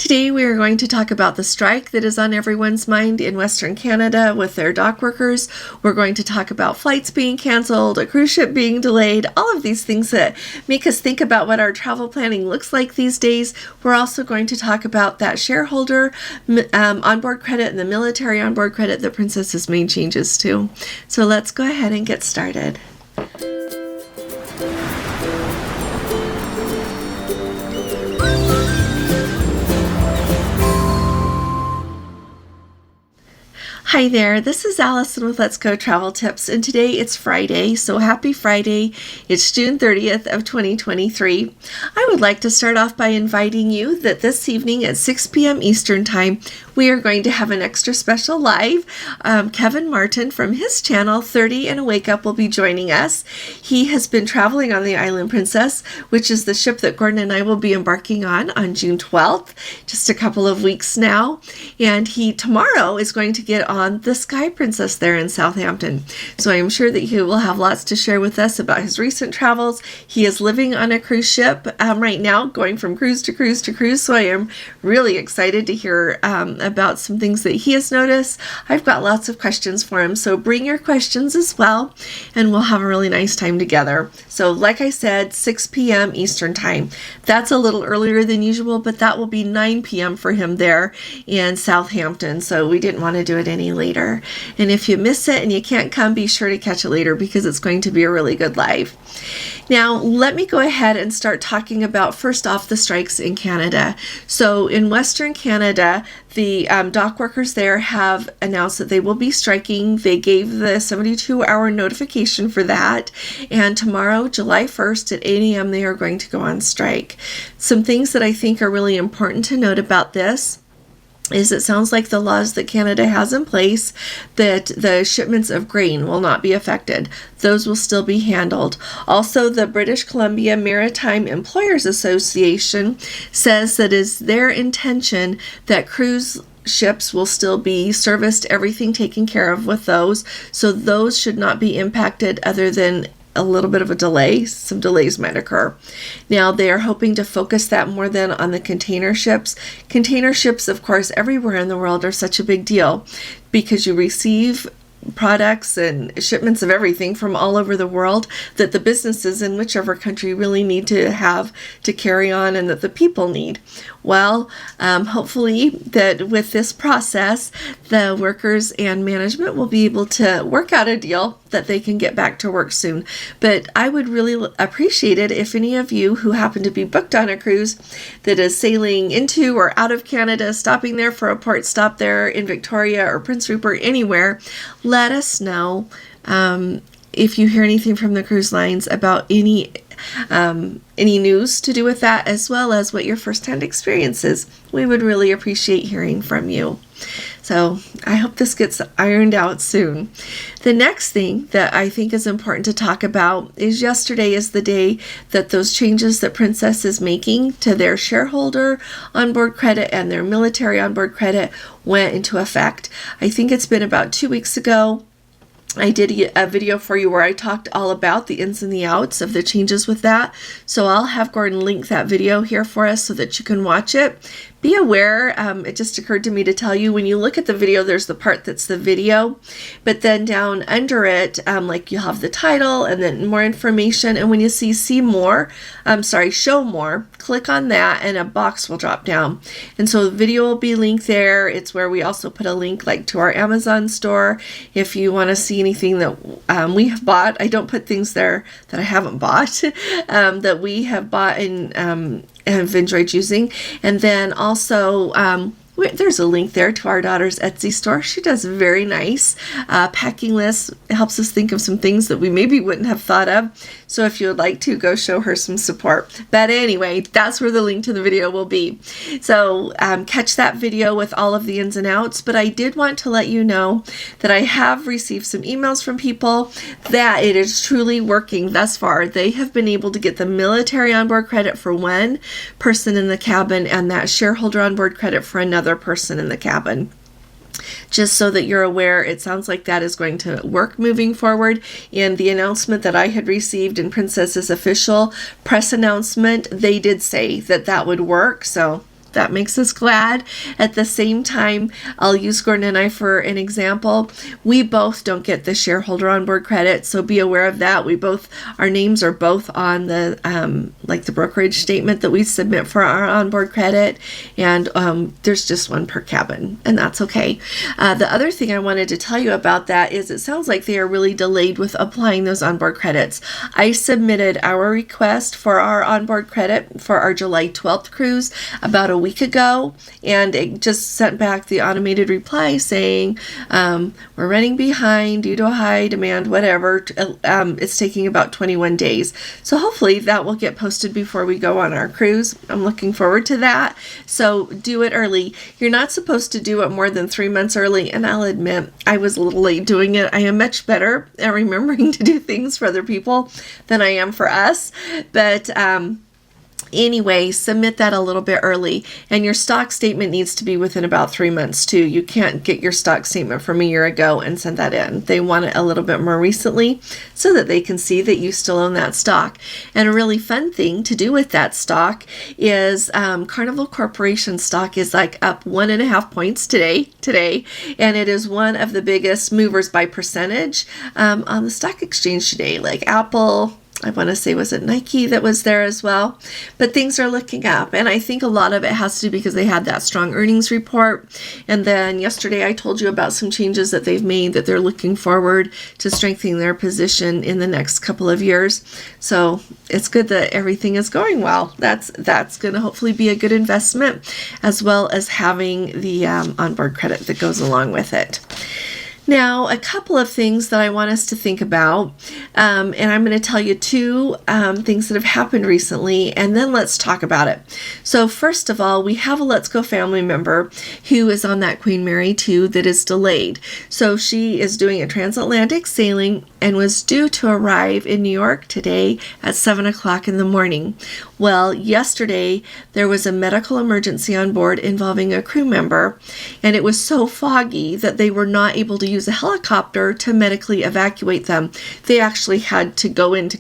Today we are going to talk about the strike that is on everyone's mind in Western Canada with their dock workers. We're going to talk about flights being canceled, a cruise ship being delayed, all of these things that make us think about what our travel planning looks like these days. We're also going to talk about that shareholder onboard credit and the military onboard credit that Princess has made changes to. So let's go ahead and get started. Hi there, this is Allison with Let's Go Travel Tips, and today it's Friday, so happy Friday. It's June 30th of 2023. I would like to start off by inviting you that this evening at 6 p.m. Eastern Time, we are going to have an extra special live. Kevin Martin from his channel, 30 and a Wake Up, will be joining us. He has been traveling on the Island Princess, which is the ship that Gordon and I will be embarking on June 12th, just a couple of weeks now, and he tomorrow is going to get on the Sky Princess there in Southampton. So I am sure that he will have lots to share with us about his recent travels. He is living on a cruise ship right now, going from cruise to cruise to cruise. So I am really excited to hear about some things that he has noticed. I've got lots of questions for him. So bring your questions as well, and we'll have a really nice time together. So like I said, 6 p.m. Eastern Time. That's a little earlier than usual, but that will be 9 p.m. for him there in Southampton. So we didn't want to do it any later. And if you miss it and you can't come, be sure to catch it later because it's going to be a really good live. Now, let me go ahead and start talking about, first off, the strikes in Canada. So in Western Canada, the dock workers there have announced that they will be striking. They gave the 72-hour notification for that. And tomorrow, July 1st at 8 a.m., they are going to go on strike. Some things that I think are really important to note about this is it sounds like the laws that Canada has in place, that the shipments of grain will not be affected. Those will still be handled. Also, the British Columbia Maritime Employers Association says that it is their intention that cruise ships will still be serviced, everything taken care of with those. So those should not be impacted other than a little bit of a delay. Some delays might occur. Now, they are hoping to focus that more than on the container ships. Container ships, of course, everywhere in the world are such a big deal because you receive products and shipments of everything from all over the world that the businesses in whichever country really need to have to carry on and that the people need. Well, hopefully that with this process, the workers and management will be able to work out a deal that they can get back to work soon. But I would really appreciate it if any of you who happen to be booked on a cruise that is sailing into or out of Canada, stopping there for a port stop there in Victoria or Prince Rupert, anywhere, let us know if you hear anything from the cruise lines about any news to do with that, as well as what your first-hand experience is. We would really appreciate hearing from you. So I hope this gets ironed out soon. The next thing that I think is important to talk about is yesterday is the day that those changes that Princess is making to their shareholder onboard credit and their military onboard credit went into effect. I think it's been about 2 weeks ago. I did a video for you where I talked all about the ins and the outs of the changes with that. So I'll have Gordon link that video here for us so that you can watch it. Be aware, it just occurred to me to tell you, when you look at the video, there's the part that's the video, but then down under it, like you'll have the title and then more information. And when you see show more, click on that and a box will drop down. And so the video will be linked there. It's where we also put a link like to our Amazon store. If you want to see anything that we have bought, I don't put things there that I haven't bought, that we have bought and have enjoyed using. And then also there's a link there to our daughter's Etsy store. She does very nice packing lists. It helps us think of some things that we maybe wouldn't have thought of. So if you would like to, go show her some support. But anyway, that's where the link to the video will be. So catch that video with all of the ins and outs. But I did want to let you know that I have received some emails from people that it is truly working thus far. They have been able to get the military onboard credit for one person in the cabin and that shareholder onboard credit for another person in the cabin. Just so that you're aware, it sounds like that is going to work moving forward. And the announcement that I had received in Princess's official press announcement, they did say that that would work. So that makes us glad. At the same time, I'll use Gordon and I for an example. We both don't get the shareholder onboard credit, so be aware of that. Our names are both on the the brokerage statement that we submit for our onboard credit, and there's just one per cabin, and that's okay. The other thing I wanted to tell you about that is it sounds like they are really delayed with applying those onboard credits. I submitted our request for our onboard credit for our July 12th cruise about a week ago, and it just sent back the automated reply saying we're running behind due to high demand, whatever. It's taking about 21 days. So hopefully that will get posted before we go on our cruise. I'm looking forward to that. So do it early. You're not supposed to do it more than 3 months early, and I'll admit I was a little late doing it. I am much better at remembering to do things for other people than I am for us. But anyway, submit that a little bit early, and your stock statement needs to be within about 3 months too. You can't get your stock statement from a year ago and send that in. They want it a little bit more recently so that they can see that you still own that stock. And a really fun thing to do with that stock is Carnival Corporation stock is like up 1.5 points today, and it is one of the biggest movers by percentage on the stock exchange today. Like Apple, I want to say, was it Nike that was there as well? But things are looking up, and I think a lot of it has to do because they had that strong earnings report. And then yesterday I told you about some changes that they've made that they're looking forward to strengthening their position in the next couple of years. So it's good that everything is going well. That's going to hopefully be a good investment, as well as having the onboard credit that goes along with it. Now, a couple of things that I want us to think about, and I'm going to tell you two things that have happened recently, and then let's talk about it. So first of all, we have a Let's Go family member who is on that Queen Mary 2 that is delayed. So she is doing a transatlantic sailing and was due to arrive in New York today at 7 o'clock in the morning. Well, yesterday there was a medical emergency on board involving a crew member, and it was so foggy that they were not able to use a helicopter to medically evacuate them. They actually had to go into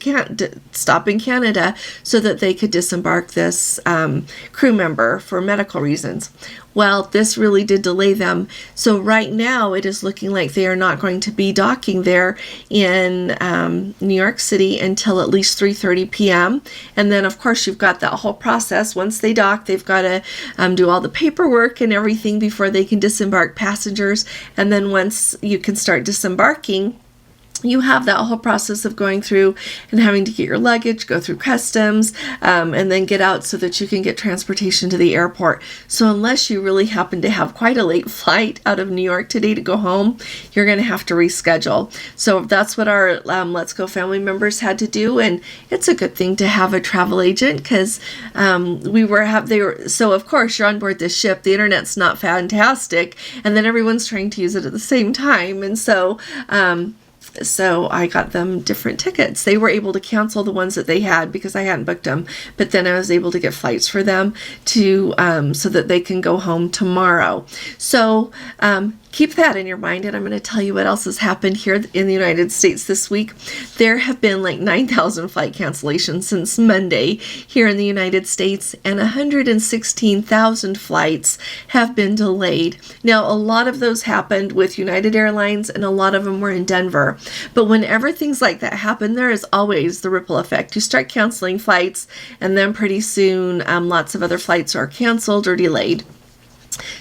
stop in Canada so that they could disembark this crew member for medical reasons. Well, this really did delay them. So right now it is looking like they are not going to be docking there in New York City until at least 3:30 p.m. And then, of course, you've got that whole process. Once they dock, they've got to do all the paperwork and everything before they can disembark passengers. And then once you can start disembarking, you have that whole process of going through and having to get your luggage, go through customs, and then get out so that you can get transportation to the airport. So unless you really happen to have quite a late flight out of New York today to go home, you're going to have to reschedule. So that's what our Let's Go family members had to do, and it's a good thing to have a travel agent because so of course you're on board this ship, the internet's not fantastic, and then everyone's trying to use it at the same time, and so I got them different tickets. They were able to cancel the ones that they had because I hadn't booked them, but then I was able to get flights for them to so that they can go home tomorrow. So keep that in your mind, and I'm going to tell you what else has happened here in the United States this week. There have been like 9,000 flight cancellations since Monday here in the United States, and 116,000 flights have been delayed. Now, a lot of those happened with United Airlines, and a lot of them were in Denver. But whenever things like that happen, there is always the ripple effect. You start canceling flights, and then pretty soon lots of other flights are canceled or delayed.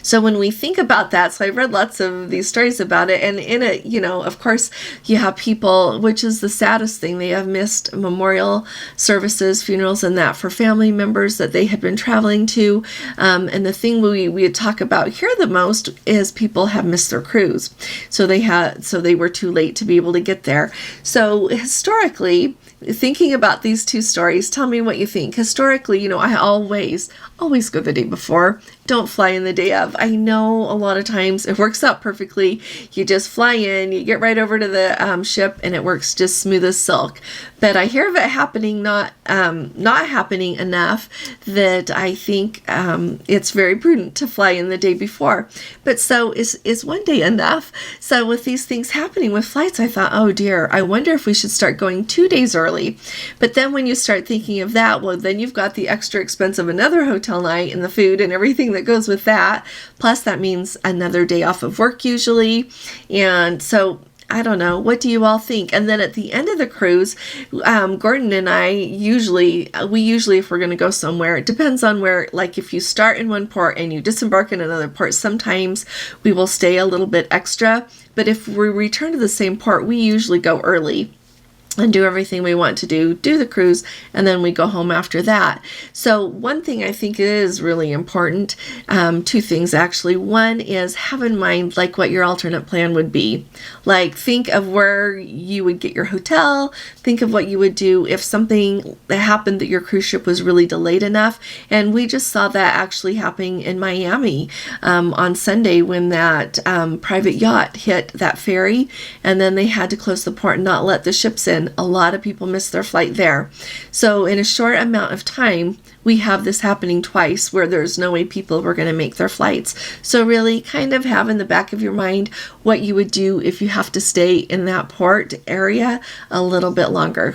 So when we think about that, so I've read lots of these stories about it, and in it, of course, you have people, which is the saddest thing, they have missed memorial services, funerals, and that for family members that they had been traveling to. And the thing we talk about here the most is people have missed their cruise. So they were too late to be able to get there. So historically, thinking about these two stories, tell me what you think. Historically, I always go the day before. Don't fly in the day of. I know a lot of times it works out perfectly. You just fly in, you get right over to the ship, and it works just smooth as silk. But I hear of it happening, not happening enough that I think it's very prudent to fly in the day before. But so is one day enough? So with these things happening with flights, I thought, oh dear, I wonder if we should start going 2 days early. But then when you start thinking of that, well, then you've got the extra expense of another hotel night and the food and everything that goes with that. Plus that means another day off of work usually. And so I don't know. What do you all think? And then at the end of the cruise, Gordon and I usually, if we're going to go somewhere, it depends on where, like if you start in one port and you disembark in another port, sometimes we will stay a little bit extra. But if we return to the same port, we usually go early and do everything we want to do the cruise, and then we go home after that. So one thing I think is really important, two things actually. One is have in mind like what your alternate plan would be. Like think of where you would get your hotel, think of what you would do if something that happened that your cruise ship was really delayed enough. And we just saw that actually happening in Miami on Sunday when that private yacht hit that ferry, and then they had to close the port and not let the ships in. A lot of people missed their flight there. So in a short amount of time, we have this happening twice where there's no way people were going to make their flights. So really kind of have in the back of your mind what you would do if you have to stay in that port area a little bit longer.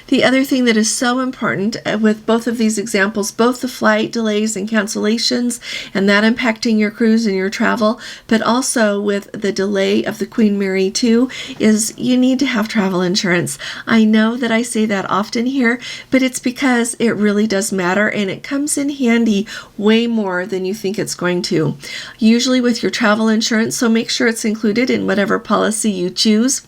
The other thing that is so important with both of these examples, both the flight delays and cancellations and that impacting your cruise and your travel, but also with the delay of the Queen Mary 2, is you need to have travel insurance. I know that I say that often here, but it's because it really does matter and it comes in handy way more than you think it's going to. Usually with your travel insurance, so make sure it's included in whatever policy you choose.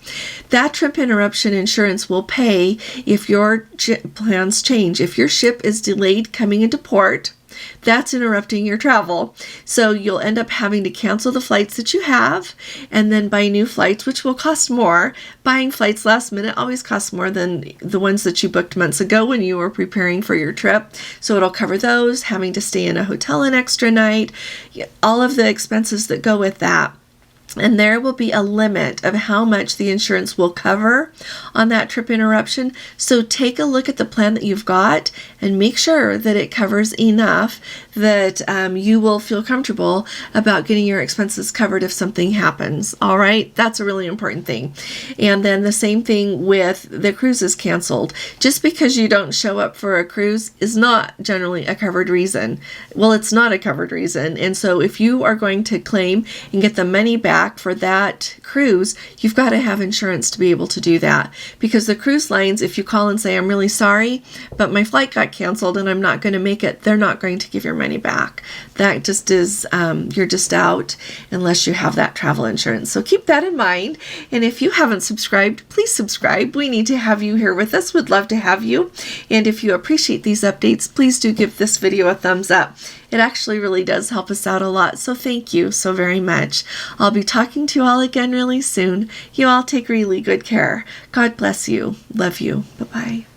That trip interruption insurance will pay if your plans change. If your ship is delayed coming into port, that's interrupting your travel. So you'll end up having to cancel the flights that you have and then buy new flights, which will cost more. Buying flights last minute always costs more than the ones that you booked months ago when you were preparing for your trip. So it'll cover those, having to stay in a hotel an extra night, all of the expenses that go with that. And there will be a limit of how much the insurance will cover on that trip interruption. So take a look at the plan that you've got and make sure that it covers enough that you will feel comfortable about getting your expenses covered if something happens. All right, that's a really important thing. And then the same thing with the cruises canceled. Just because you don't show up for a cruise is not generally a covered reason. Well, it's not a covered reason. And so if you are going to claim and get the money back for that cruise, you've got to have insurance to be able to do that. Because the cruise lines, if you call and say, I'm really sorry, but my flight got canceled and I'm not going to make it, they're not going to give your money back. That just is, you're just out unless you have that travel insurance. So keep that in mind. And if you haven't subscribed, please subscribe. We need to have you here with us. We'd love to have you. And if you appreciate these updates, please do give this video a thumbs up. It actually really does help us out a lot. So thank you so very much. I'll be talking to you all again really soon. You all take really good care. God bless you. Love you. Bye-bye.